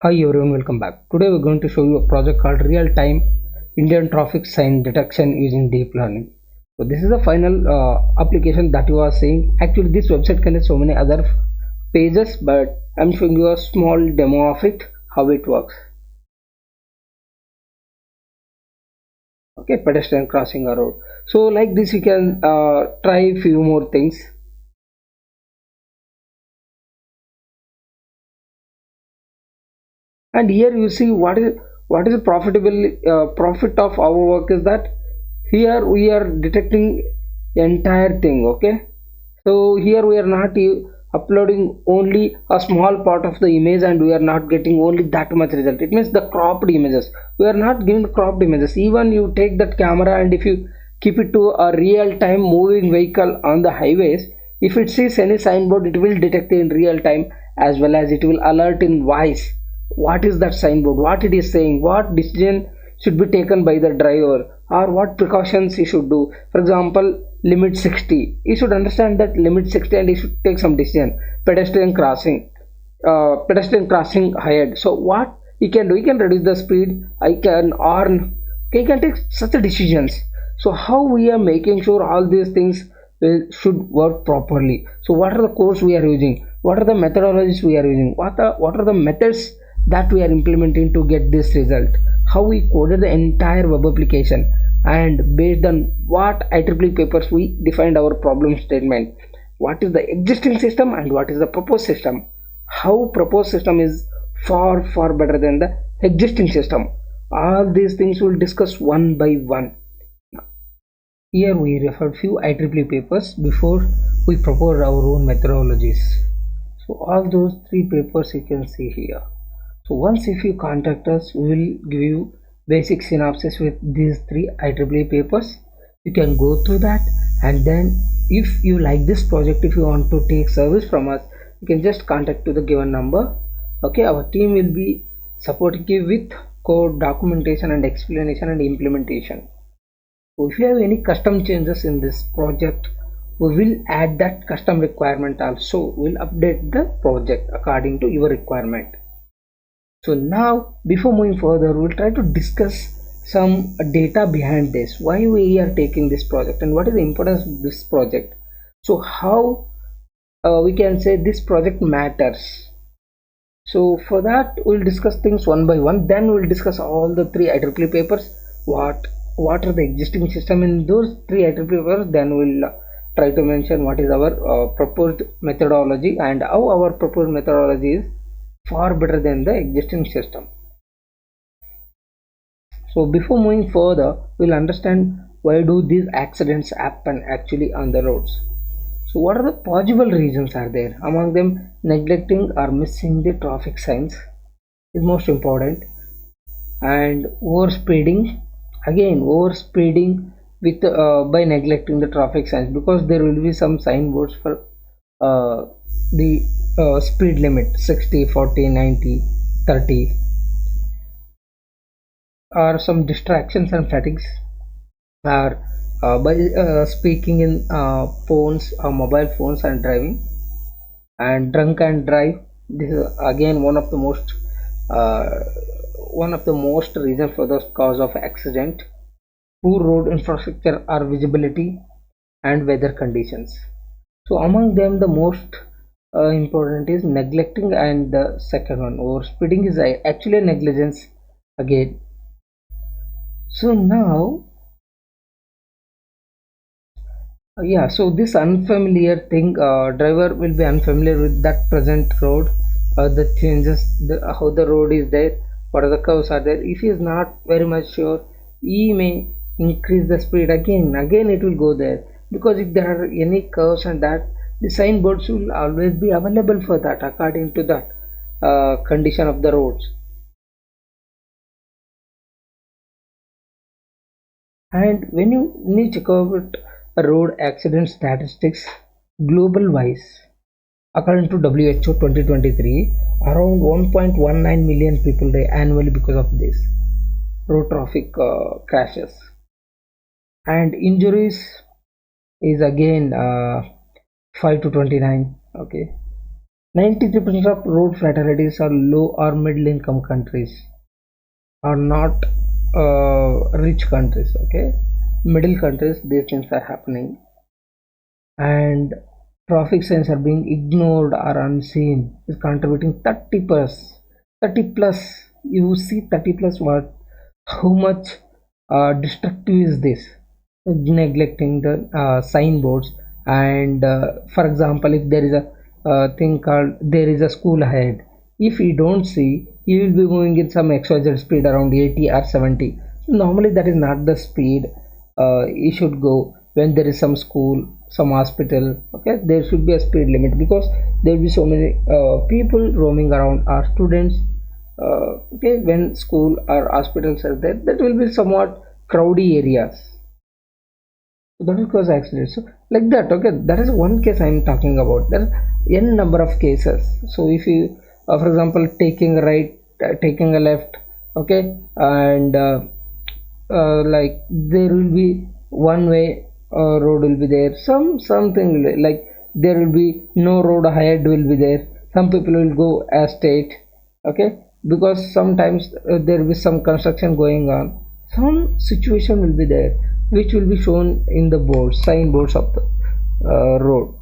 Hi everyone, welcome back. Today we're going to show you a project called Real-Time Indian Traffic Sign Detection using Deep Learning. So this is the final application that you are seeing. Actually this website contains so many other pages, but I'm showing you a small demo of it, how it works. Okay, pedestrian crossing a road. So like this you can try few more things. And here you see what is the profitable profit of our work is that here we are detecting entire thing. Okay, so here we are not uploading only a small part of the image, and we are not getting only that much result. It means the cropped images, we are not giving cropped images. Even you take that camera and if you keep it to a real time moving vehicle on the highways, if it sees any signboard, it will detect in real time, as well as it will alert in voice what is that signboard, what it is saying, what decision should be taken by the driver, or what precautions he should do. For example, limit 60, he should understand that limit 60 and he should take some decision. Pedestrian crossing ahead, so what he can do, he can reduce the speed, I can, or okay, he can take such a decisions. So how we are making sure all these things should work properly? So what are the codes we are using, what are the methodologies we are using, what are the methods that we are implementing to get this result, how we coded the entire web application, and based on what IEEE papers we defined our problem statement, what is the existing system and what is the proposed system, how proposed system is far better than the existing system. All these things we'll discuss one by one. Here we refer few IEEE papers before we propose our own methodologies. So all those three papers you can see here. So once if you contact us, we will give you basic synopsis with these three IEEE papers. You can go through that, and then if you like this project, if you want to take service from us, you can just contact to the given number. Okay, our team will be supporting you with code documentation and explanation and implementation. So if you have any custom changes in this project, we will add that custom requirement also. We'll update the project according to your requirement. So now before moving further, we'll try to discuss some data behind this, why we are taking this project and what is the importance of this project. So how we can say this project matters. So for that we'll discuss things one by one, then we'll discuss all the three IEEE papers, what are the existing system in those three IEEE papers, then we'll try to mention what is our proposed methodology and how our proposed methodology is far better than the existing system. So before moving further, we'll understand why do these accidents happen actually on the roads. So what are the possible reasons are there? Among them, neglecting or missing the traffic signs is most important, and overspeeding, again overspeeding with by neglecting the traffic signs, because there will be some signboards for the speed limit 60, 40, 90, 30, or some distractions and fatigues, or by speaking in phones or mobile phones and driving, and drunk and drive. This is again uh, one of the most reason for the cause of accident. Poor road infrastructure or visibility, and weather conditions. So among them the most important is neglecting, and the second one overspeeding is actually negligence again. So now yeah, so this unfamiliar thing, driver will be unfamiliar with that present road, the changes, how the road is there, what are the curves are there. If he is not very much sure, he may increase the speed again it will go there, because if there are any curves and that, the signboards will always be available for that according to that condition of the roads. And when you check out road accident statistics global wise, according to WHO 2023, around 1.19 million people die annually because of this road traffic crashes. And injuries is again 5 to 29. Okay, 93% of road fatalities are low or middle income countries, are not rich countries. Okay, middle countries, these things are happening. And traffic signs are being ignored or unseen is contributing 30 plus. You see 30 plus what, how much destructive is this, neglecting the signboards. And for example, if there is a thing called there is a school ahead, if you don't see, you will be moving in some xyz speed around 80 or 70. Normally that is not the speed you should go when there is some school, some hospital. Okay, there should be a speed limit, because there will be so many people roaming around, our students. Okay, when school or hospitals are there, that will be somewhat crowdy areas. So that will cause accidents. So like that. Okay, that is one case I am talking about. There are n number of cases. So if you for example, taking a right, taking a left, okay, and like there will be one way road will be there, something like there will be no road ahead will be there, some people will go as straight. Okay, because sometimes there will be some construction going on, some situation will be there which will be shown in the boards, signboards of the road.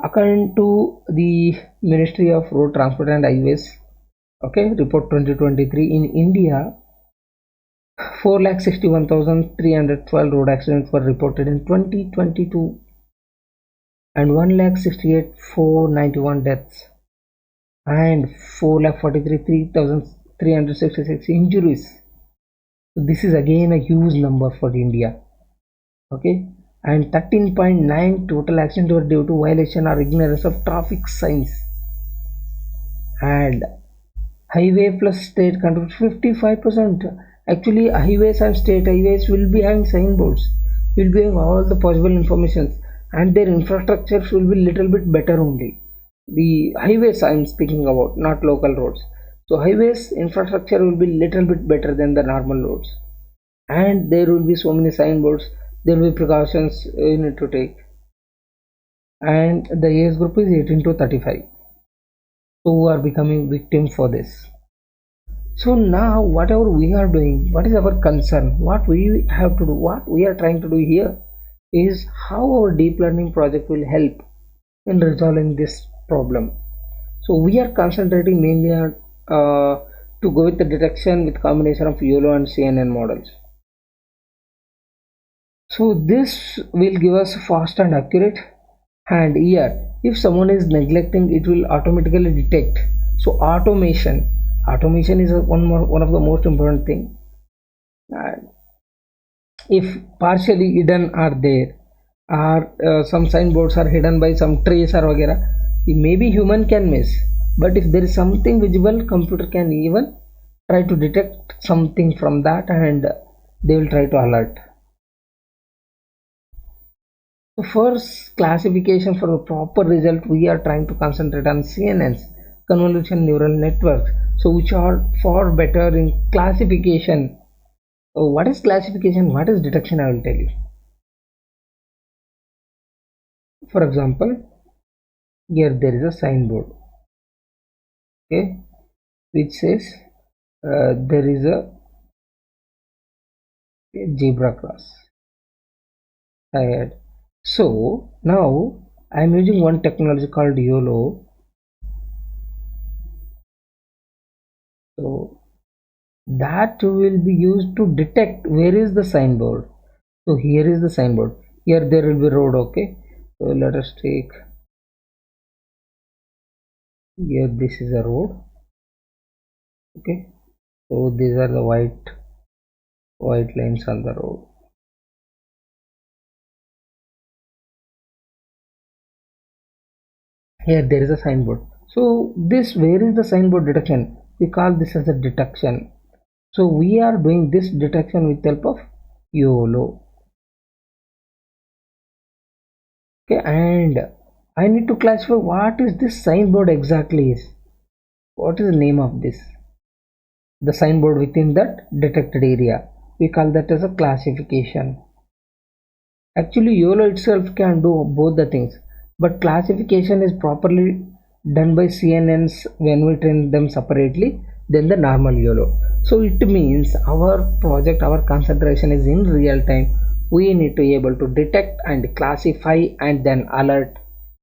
According to the Ministry of Road Transport and Highways, okay, report 2023, in India 4,61,312 road accidents were reported in 2022 and 1,68,491 deaths and 4,43,366 injuries. So this is again a huge number for India. Okay, and 13.9 total accidents were due to violation or ignorance of traffic signs. And highway plus state contributes 55%. Actually, highways and state highways will be having signboards, will be having all the possible information, and their infrastructure will be little bit better only. The highways I am speaking about, not local roads. So highways infrastructure will be little bit better than the normal roads, and there will be so many signboards. There will be precautions you need to take, and the age group is 18 to 35, who are becoming victim for this. So now whatever we are doing, what is our concern, what we have to do, what we are trying to do here is how our deep learning project will help in resolving this problem. So we are concentrating mainly on to go with the detection with combination of YOLO and CNN models. So this will give us fast and accurate, and here if someone is neglecting, it will automatically detect. So automation is one of the most important thing. And if partially hidden are there, or some signboards are hidden by some trees or whatever, maybe human can miss, but if there is something visible, computer can even try to detect something from that, and they will try to alert. So first classification, for a proper result we are trying to concentrate on CNNs, convolution neural networks, so which are far better in classification. What is classification, what is detection, I will tell you. For example, here there is a signboard, okay, which says there is a zebra cross ahead. So now I am using one technology called YOLO. So that will be used to detect where is the signboard. So here is the signboard, here there will be road. Okay, so let us take here, this is a road. Okay, so these are the white lines on the road. Here there is a signboard. So this, where is the signboard detection, we call this as a detection. So we are doing this detection with help of YOLO. Okay, and I need to classify what is this signboard exactly is. What is the name of this? The signboard within that detected area. We call that as a classification. Actually, YOLO itself can do both the things. but classification is properly done by CNNs when we train them separately than the normal YOLO. So it means our project, our concentration is in real time. We need to be able to detect and classify and then alert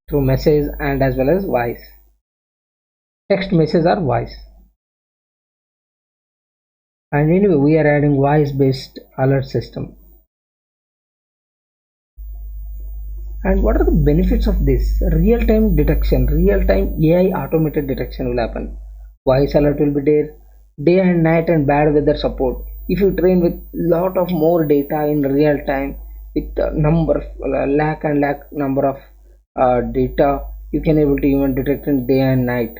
through message and as well as voice. Text, message or voice. And anyway, we are adding voice based alert system. And what are the benefits of this? Real time detection, real time AI automated detection will happen. Voice alert will be there, day and night and bad weather support. If you train with lot of more data in real time with number lakh and lakh number of data, you can able to even detect in day and night.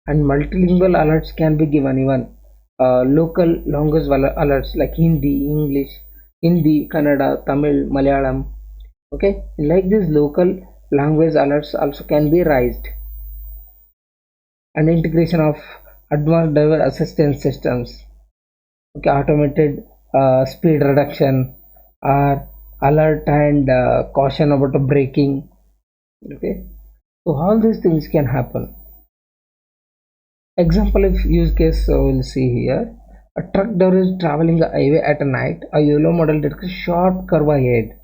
And multilingual alerts can be given, even local language alerts like Hindi, English, Hindi, Kannada, Tamil, Malayalam. Okay, like this local language alerts also can be raised. And integration of advanced driver assistance systems. Okay, automated speed reduction or alert and caution about the braking. Okay, so all these things can happen. Example of use case, so we'll see here. A truck driver is traveling a highway at night. A YOLO model detects a sharp curve ahead.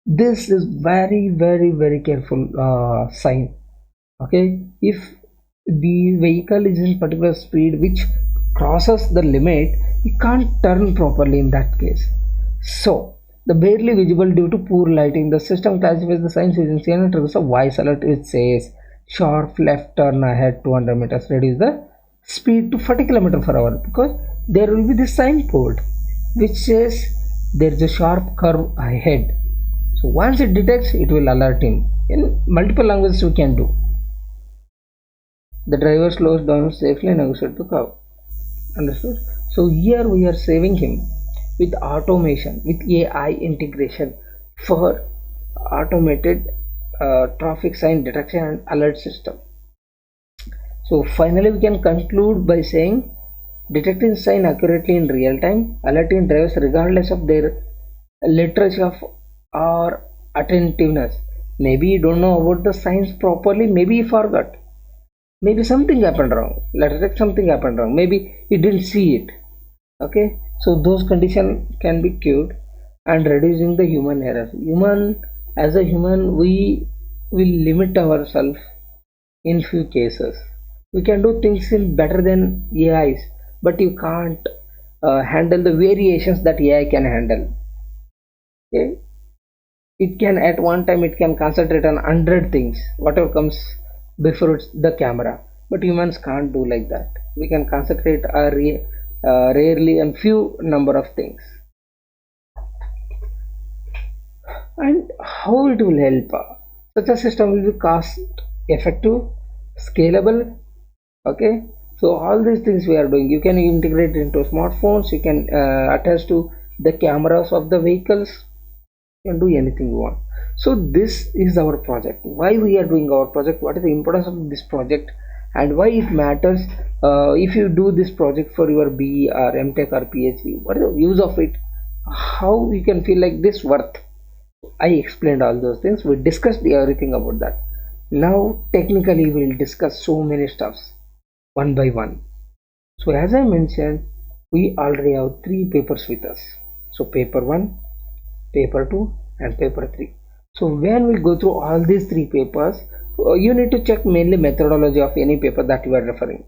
This is very careful sign. Okay, if the vehicle is in particular speed which crosses the limit, you can't turn properly in that case. So the barely visible due to poor lighting, the system classifies the signs using CNN, triggers a voice alert which says sharp left turn ahead 200 meters, reduce the speed to 40 km/h, because there will be this signboard which says there is a sharp curve ahead. So once it detects, it will alert him. In multiple languages we can do. The driver slows down safely and negotiates the curve. Understood? So here we are saving him with automation, with AI integration for automated traffic sign detection and alert system. So finally we can conclude by saying detecting sign accurately in real time, alerting drivers regardless of their literacy of or attentiveness. Maybe you don't know about the signs properly, maybe you forgot, maybe something happened wrong, let's say something happened wrong, maybe you didn't see it. Okay, so those conditions can be cured and reducing the human error. As a human, we will limit ourselves in few cases. We can do things in better than AIs, but you can't handle the variations that AI can handle. Okay, it can at one time it can concentrate on 100 things whatever comes before the camera, but humans can't do like that. We can concentrate rarely on few number of things. And how it will help? Such a system will be cost effective, scalable. Okay, so all these things we are doing, you can integrate into smartphones, you can attach to the cameras of the vehicles, you can do anything you want. So this is our project. Why we are doing our project, what is the importance of this project, and why it matters. If you do this project for your BE or MTech or PhD, what is the use of it, how you can feel like this worth. I explained all those things, we discussed everything about that. Now technically we will discuss so many stuffs one by one. So as I mentioned, we already have 3 papers with us. So paper 1, paper 2 and paper 3. So when we go through all these 3 papers, you need to check mainly methodology of any paper that you are referring.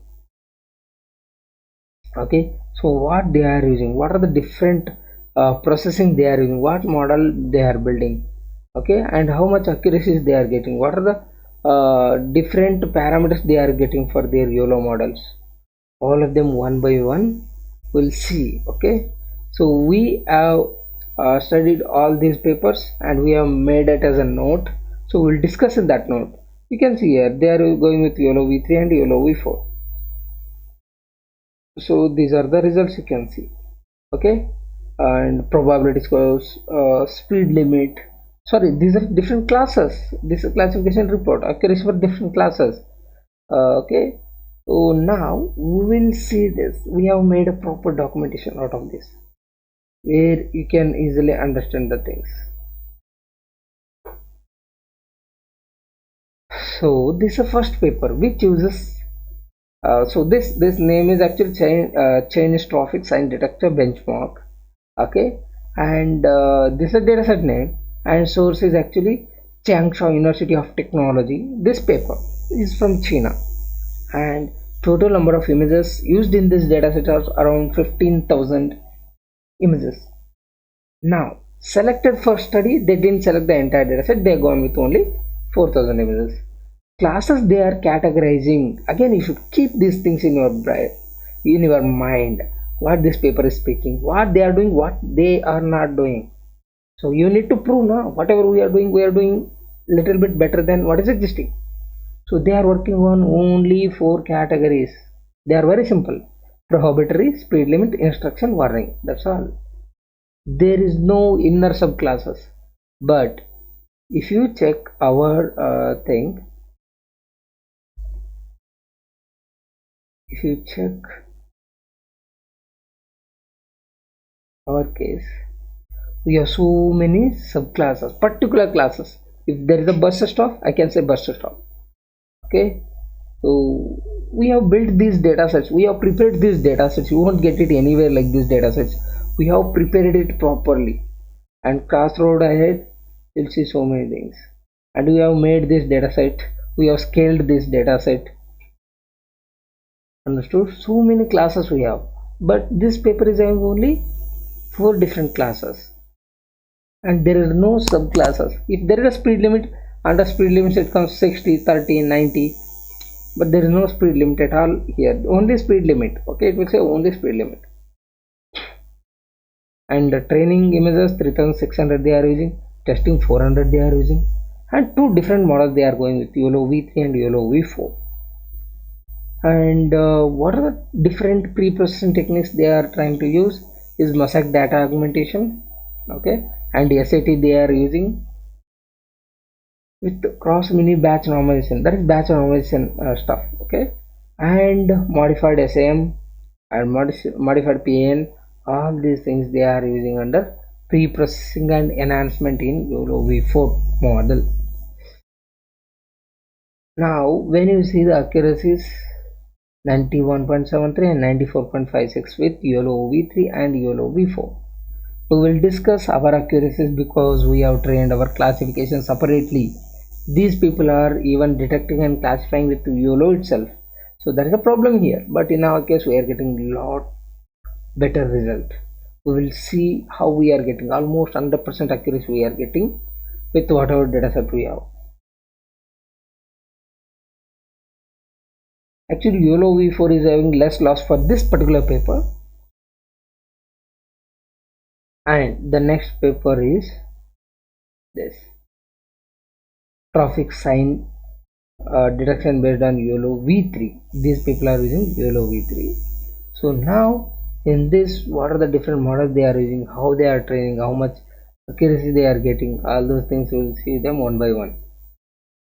Okay, so what they are using, what are the different processing they are using, what model they are building, okay, and how much accuracies they are getting, what are the different parameters they are getting for their YOLO models. All of them one by one we'll see. Okay, so we have studied all these papers and we have made it as a note, so we'll discuss in that note. You can see here they are going with YOLOv3 and YOLOv4. So these are the results you can see. Okay, and probability scores, speed limit, sorry, these are different classes. This is classification report, accuracy for different classes. Okay, so now we will see this. We have made a proper documentation out of this where you can easily understand the things. So this is the first paper which uses so this name is actually Chinese traffic sign detector benchmark. Okay, and this is a dataset name, and source is actually Changsha University of Technology. This paper is from China, and total number of images used in this dataset are around 15,000 images. Now selected for study, they didn't select the entire dataset, they gone with only 4,000 images. Classes they are categorizing, again you should keep these things in your brain, in your mind, what this paper is speaking, what they are doing, what they are not doing. So you need to prove now whatever we are doing little bit better than what is existing. So they are working on only 4 categories. They are very simple: prohibitory, speed limit, instruction, warning. That's all. There is no inner subclasses. But if you check our thing, if you check our case, we have so many subclasses, particular classes. If there is a bus stop, I can say bus stop. Okay, so we have built these data sets, we have prepared these data sets. You won't get it anywhere like these data sets. We have prepared it properly, and crossroad ahead you'll see so many things. And we have made this data set, we have scaled this data set. Understood? So many classes we have, but this paper is having only 4 different classes, and there is no subclasses. If there is a speed limit, under speed limit it comes 60, 30, 90, but there is no speed limit at all here, only speed limit. Okay, it will say only speed limit. And the training images 3600 they are using, testing 400 they are using, and 2 different models they are going with, YOLOv3 and YOLOv4. And what are the different pre-processing techniques they are trying to use is mosaic data augmentation. Okay, and SAT they are using with cross mini batch normalization, that is batch normalization stuff. Okay, and modified SAM and modified PAN, all these things they are using under pre-processing and enhancement in YOLOv4 model. Now when you see the accuracies 91.73 and 94.56 with YOLOv3 and YOLOv4. We will discuss our accuracies because we have trained our classification separately. These people are even detecting and classifying with YOLO itself. So there is a problem here, but in our case we are getting lot better result. We will see how we are getting almost 100% accuracy we are getting with whatever dataset we have. Actually YOLOv4 is having less loss for this particular paper. And the next paper is this traffic sign detection based on YOLOv3. These people are using YOLOv3. So now in this, what are the different models they are using, how they are training, how much accuracy they are getting, all those things we will see them one by one.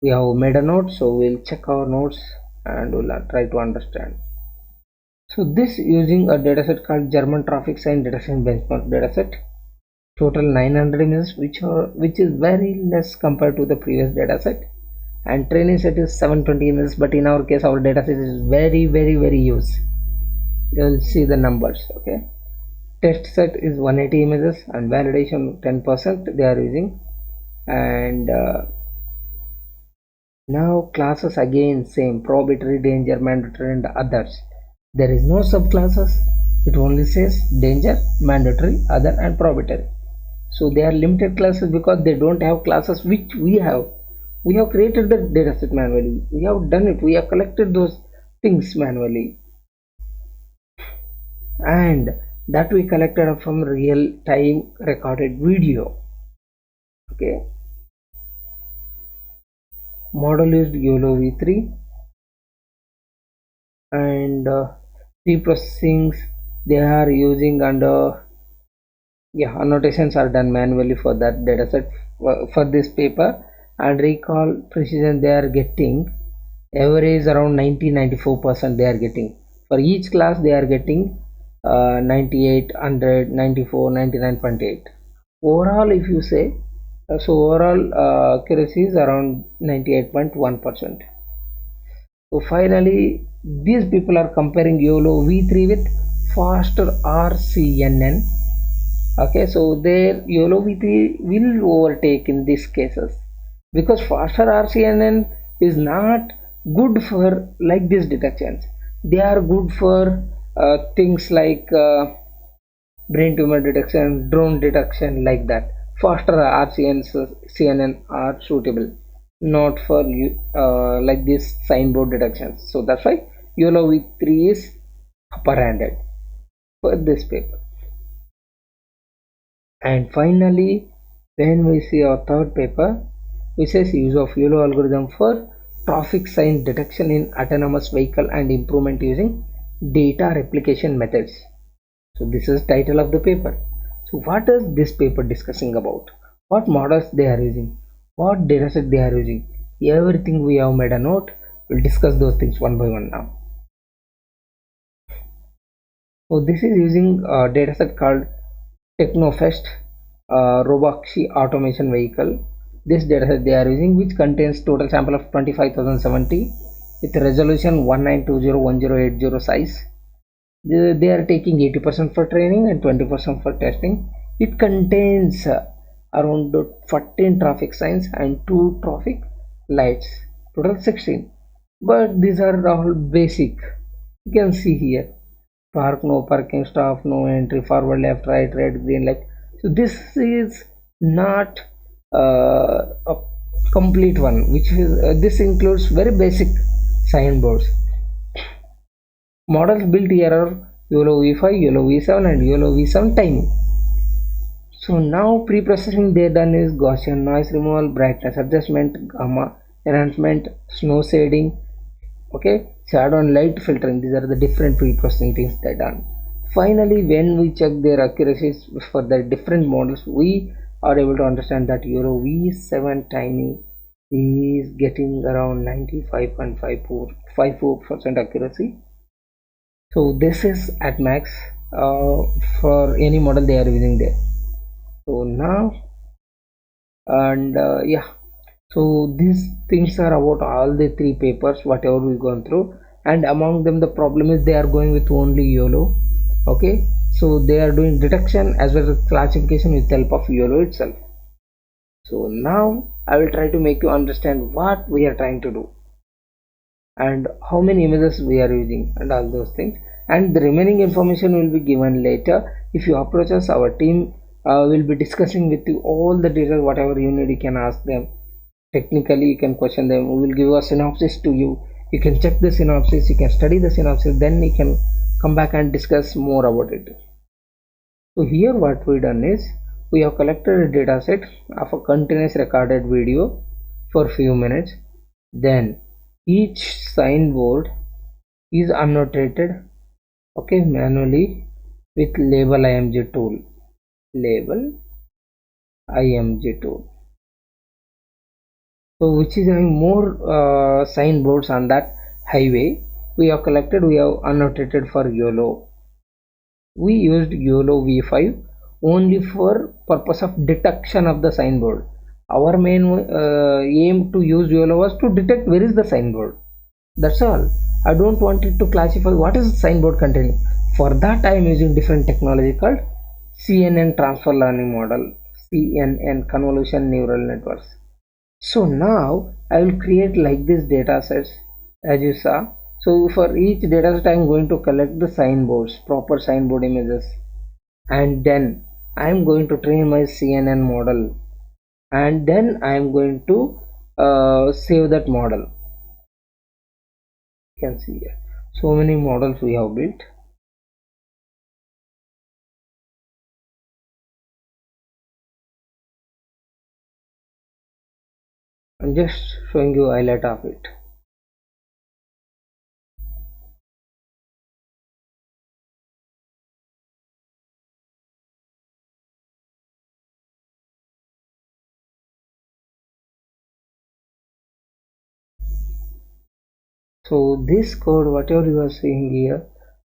We have made a note, so we'll check our notes and we'll try to understand. So this using a dataset called German traffic sign detection benchmark dataset, total 900 images, which is very less compared to the previous dataset, and training set is 720 images, but in our case our dataset is very huge. You will see the numbers. Okay, test set is 180 images and validation 10% they are using. And now classes again same: prohibitory, danger, mandatory, and others. There is no subclasses, it only says danger, mandatory, other, and prohibitory. So they are limited classes because they don't have classes which we have. We have created the dataset manually, we have done it, we have collected those things manually, and that we collected from real time recorded video. Okay, model is YOLOv3, and pre-processings they are using under, yeah, annotations are done manually for that dataset for this paper. And recall precision they are getting average around 90-94% they are getting. For each class they are getting 98, 100, 94, 99.8. Overall if you say So overall accuracy is around 98.1%. So finally, these people are comparing YOLO v3 with faster RCNN. Okay, so their YOLO v3 will overtake in these cases because faster RCNN is not good for like these detections. They are good for things like brain tumor detection, drone detection, like that. Faster CNN are suitable, not for you like this signboard detections. So that's why YOLO v3 is upper handed for this paper. And finally, when we see our third paper, which says use of YOLO algorithm for traffic sign detection in autonomous vehicle and improvement using data replication methods. So this is title of the paper. So what is this paper discussing about? What models they are using? What dataset they are using? Everything we have made a note. We'll discuss those things one by one now. So this is using a dataset called Technofest Robotaxi Automation Vehicle. This dataset they are using, which contains total sample of 25,070 with resolution 19201080 size. They are taking 80% for training and 20% for testing. It contains around 14 traffic signs and 2 traffic lights, total 16. But these are all basic. You can see here: park, no parking, stop, no entry, forward, left, right, red, green light. So this is not a complete one, which is this includes very basic signboards. Models built here are YOLO v5, YOLO v7 and YOLO v7 timing. So now pre-processing they done is Gaussian noise removal, brightness adjustment, gamma enhancement, snow shading, okay, shadow and light filtering. These are the different pre-processing things they done. Finally, when we check their accuracies for the different models, we are able to understand that YOLO v7 timing is getting around 95.54% accuracy. So this is at max for any model they are using there. So now, and yeah, so these things are about all the three papers whatever we gone through, and among them the problem is they are going with only YOLO. Okay, so they are doing detection as well as classification with help of YOLO itself. So now I will try to make you understand what we are trying to do and how many images we are using and all those things, and the remaining information will be given later. If you approach us, our team will be discussing with you all the details. Whatever you need, you can ask them technically, you can question them. We will give a synopsis to you. You can check the synopsis, you can study the synopsis, then you can come back and discuss more about it. So here what we done is we have collected a data set of a continuous recorded video for few minutes. Then each signboard is annotated, okay, manually with LabelImg tool. LabelImg tool. So which is having more signboards on that highway. We have collected, we have annotated for YOLO. We used YOLO v5 only for purpose of detection of the signboard. Our main aim to use YOLO was to detect where is the signboard. That's all. I don't want it to classify what is the signboard containing. For that I am using different technology called CNN transfer learning model, CNN convolution neural networks. So now I will create like this data sets as you saw. So for each dataset I am going to collect the signboards, proper signboard images, and then I am going to train my CNN model, and then I am going to save that model. You can see here so many models we have built. I'm just showing you highlight of it. So this code, whatever you are seeing here,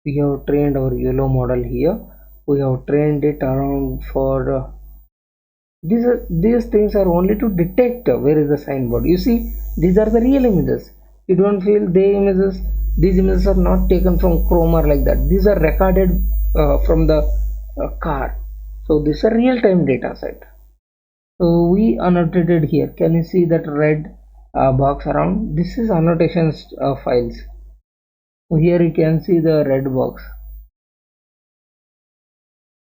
we have trained our YOLO model here. We have trained it around for These things are only to detect where is the signboard. You see, these are the real images. You don't feel these images are not taken from chrome or like that. These are recorded from the car. So this is a real-time data set. So we annotated here. Can you see that red box around? This is annotations files. So here you can see the red box.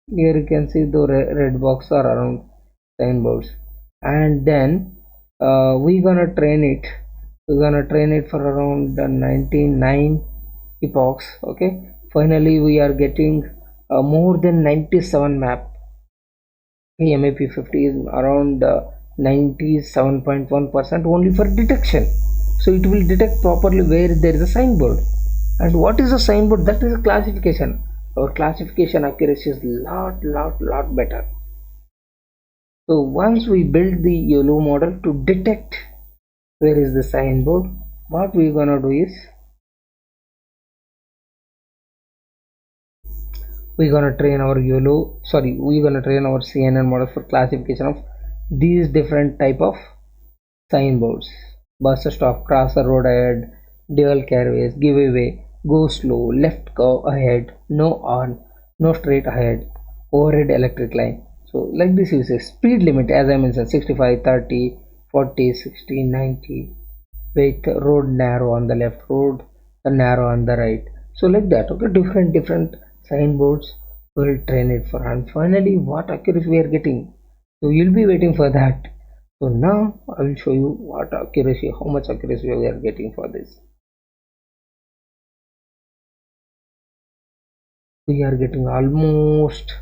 Here you can see the red box are around signboards. And then we're gonna train it for around 99 epochs. Okay, finally we are getting more than 97 map. MAP50 is around 97.1% only for detection. So it will detect properly where there is a signboard. And what is a signboard? That is a classification. Our classification accuracy is lot better. So once we build the YOLO model to detect where is the signboard, what we're gonna do is we're gonna train our CNN model for classification of these different type of signboards: bus stop, cross the road ahead, dual carriageways, giveaway, go slow, left go ahead, no on, no straight ahead, overhead electric line. So like this you say speed limit, as I mentioned, 65, 30, 40, 60, 90, with road narrow on the left, road narrow on the right. So like that. Okay, different signboards will train it for. And finally what accuracy we are getting, so you'll be waiting for that. So now I will show you what accuracy, how much accuracy we are getting for this. We are getting almost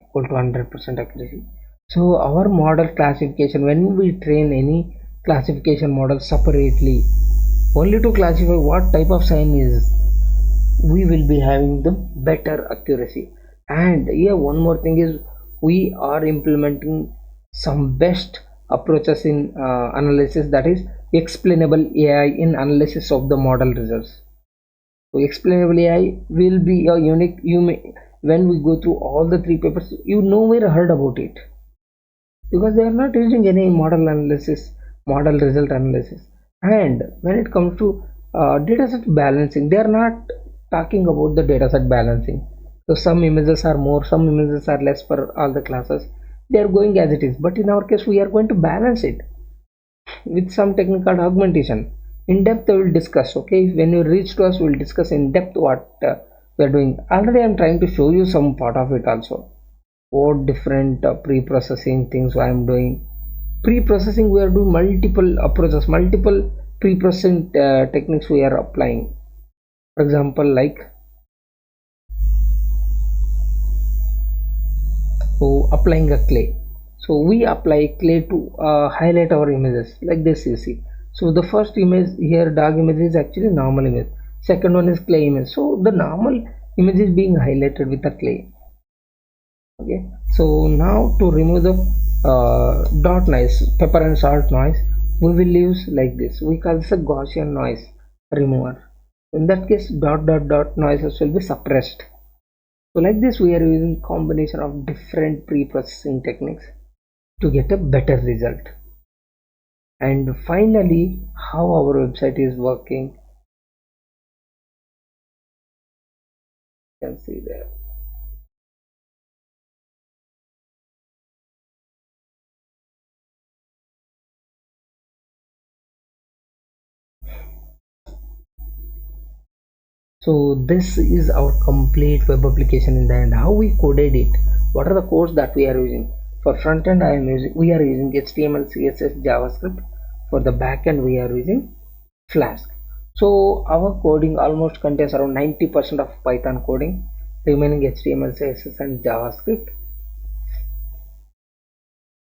equal to 100% accuracy. So our model classification, when we train any classification model separately only to classify what type of sign is, we will be having the better accuracy. And yeah, one more thing is we are implementing some best approaches in analysis, that is explainable AI in analysis of the model results. So explainable AI will be a unique, you may, when we go through all the three papers, you nowhere heard about it, because they are not using any model result analysis. And when it comes to dataset balancing, they are not talking about the dataset balancing. So some images are more, some images are less for all the classes. They are going as it is, but in our case we are going to balance it with some technical augmentation. In depth I will discuss. Okay, when you reach to us, we'll discuss in depth what we are doing. Already I'm trying to show you some part of it also, what different pre-processing things I am doing. Pre-processing, we are doing multiple approaches, multiple pre-processing techniques we are applying. For example, like applying a clay. So we apply clay to highlight our images like this, you see. So the first image here, dog image, is actually normal image. Second one is clay image. So the normal image is being highlighted with a clay. Okay, so now to remove the dot noise, pepper and salt noise, we will use like this. We call this a Gaussian noise remover. In that case, dot noises will be suppressed. So like this, we are using combination of different pre-processing techniques to get a better result. And finally, how our website is working, you can see there. So this is our complete web application in the end. How we coded it, what are the codes that we are using. For front end we are using HTML, CSS, JavaScript. For the back end we are using Flask. So our coding almost contains around 90% of Python coding, remaining HTML, CSS and JavaScript.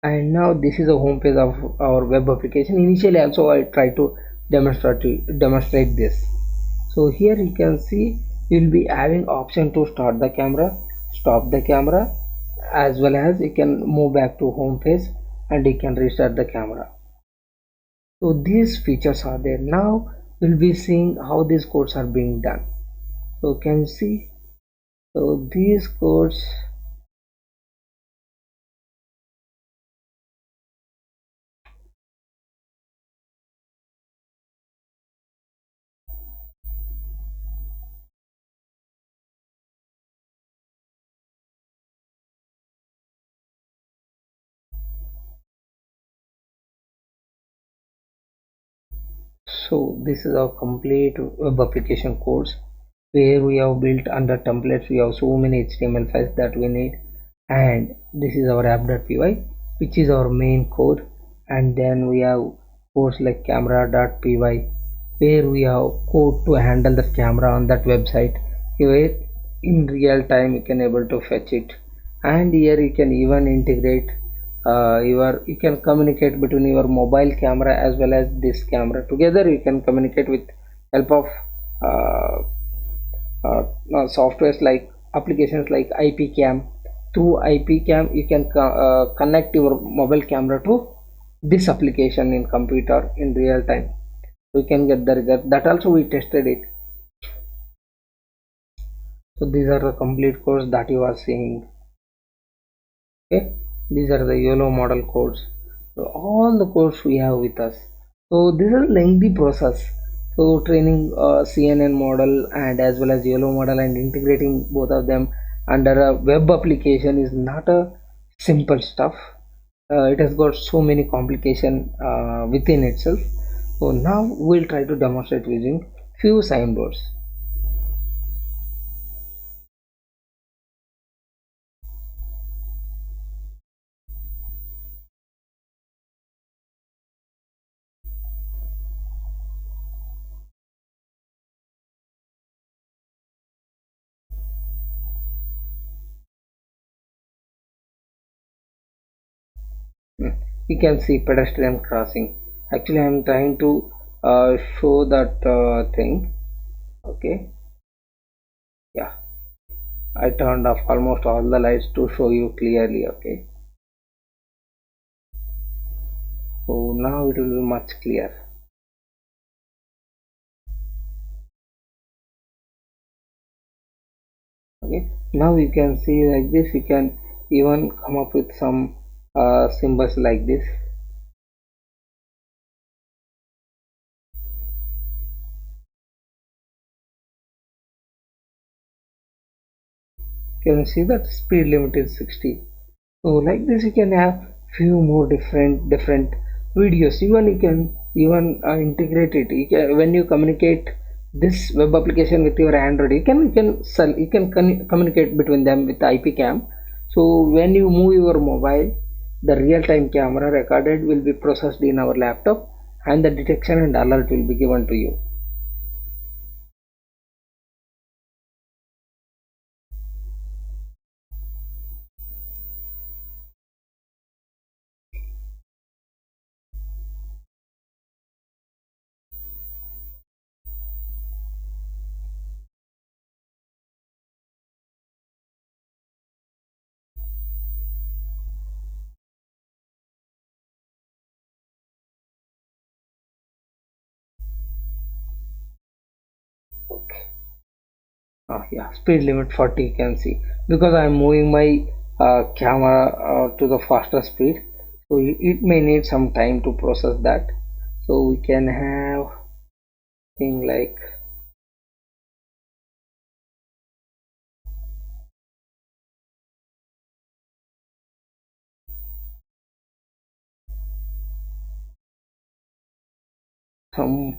And now this is a home page of our web application. Initially also I try to demonstrate this. So here you can see you'll be having option to start the camera, stop the camera, as well as you can move back to home page and you can restart the camera. So these features are there. Now we'll be seeing how these codes are being done. So can you see, so these codes So this is our complete web application course where we have built under templates. We have so many HTML files that we need, and this is our app.py, which is our main code. And then we have codes like camera.py where we have code to handle the camera on that website. Here in real time you can able to fetch it, and here you can even integrate you can communicate between your mobile camera as well as this camera. Together you can communicate with help of uh, softwares like applications like ipcam. Through ipcam you can connect your mobile camera to this application in computer in real time. We can get the result. That also we tested it. So these are the complete codes that you are seeing. Okay, these are the YOLO model codes. So all the codes we have with us. So this is a lengthy process. So training CNN model and as well as YOLO model and integrating both of them under a web application is not a simple stuff. It has got so many complication within itself. So now we'll try to demonstrate using few signboards. You can see pedestrian crossing. Actually I'm trying to show that thing. Okay, yeah, I turned off almost all the lights to show you clearly. Okay, so now it will be much clear. Okay, now you can see like this. You can even come up with some symbols like this. You can see that speed limit is 60. So like this you can have few more different videos. Even you can even integrate it. When you communicate this web application with your Android, you can communicate between them with IPCam. So when you move your mobile, the real-time camera recorded will be processed in our laptop, and the detection and alert will be given to you. Yeah, speed limit 40 you can see, because I'm moving my camera to the faster speed, so it may need some time to process that. So we can have thing like some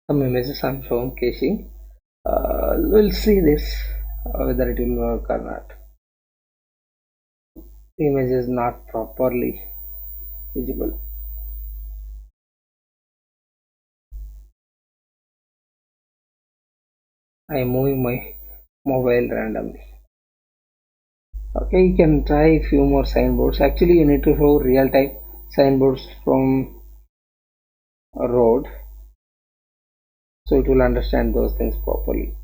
some images I'm showing caching. We'll see this whether it will work or not. The image is not properly visible. I am moving my mobile randomly. Okay, you can try a few more signboards. Actually you need to show real time signboards from a road, so it will understand those things properly.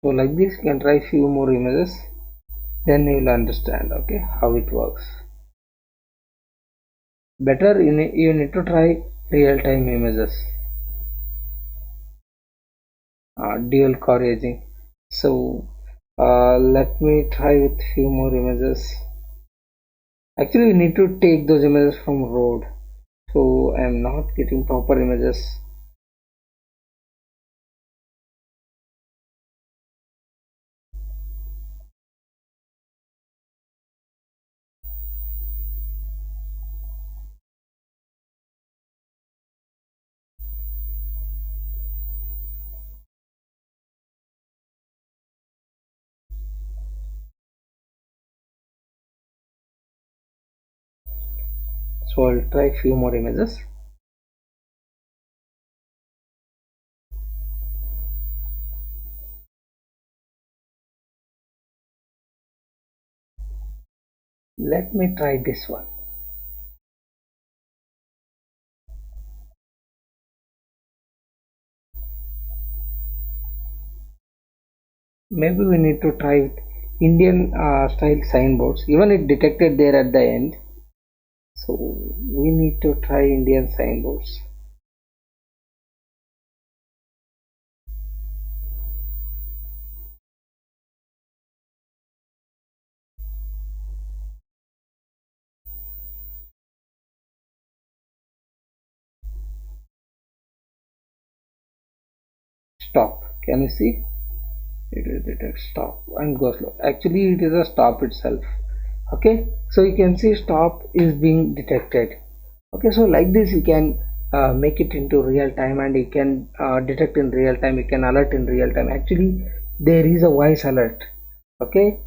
So like this you can try few more images, then you will understand okay how it works. Better you need to try real-time images, dual corriging. So let me try with few more images. Actually we need to take those images from road, so I am not getting proper images. So I'll try few more images. Let me try this one. Maybe we need to try with Indian style signboards. Even it detected there at the end. So we need to try Indian signboards. Stop. Can you see? It will detect stop and go slow. Actually, it is a stop itself. Okay, so you can see stop is being detected. Okay, so like this you can make it into real time, and you can detect in real time, you can alert in real time. Actually there is a voice alert. Okay,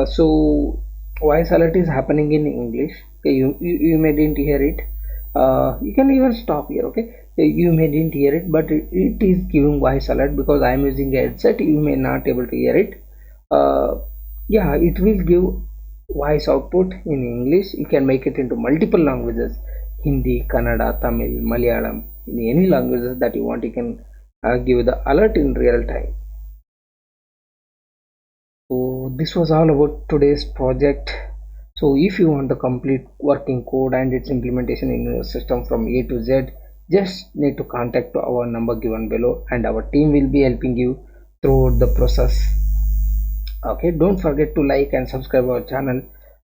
so voice alert is happening in English. Okay, you may didn't hear it. You can even stop here. Okay, you may didn't hear it, but it is giving voice alert because I am using a headset. You may not able to hear it. Yeah, it will give voice output in English. You can make it into multiple languages: Hindi, Kannada, Tamil, Malayalam. In any languages that you want, you can give the alert in real time. So this was all about today's project. So if you want the complete working code and its implementation in your system from A to Z, just need to contact our number given below, and our team will be helping you throughout the process. Okay, don't forget to like and subscribe our channel,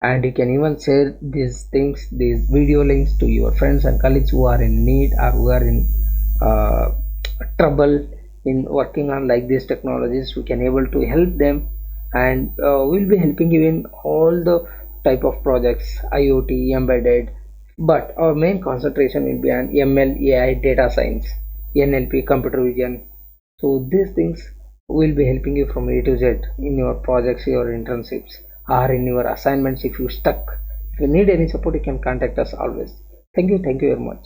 and you can even share these things, these video links, to your friends and colleagues who are in need or who are in uh, trouble in working on like these technologies. We can able to help them, and we'll be helping you in all the type of projects, IoT, embedded, but our main concentration will be on ML, AI, data science, NLP, computer vision. So these things will be helping you from A to Z in your projects, your internships, or in your assignments. If you stuck, if you need any support, you can contact us always. Thank you very much.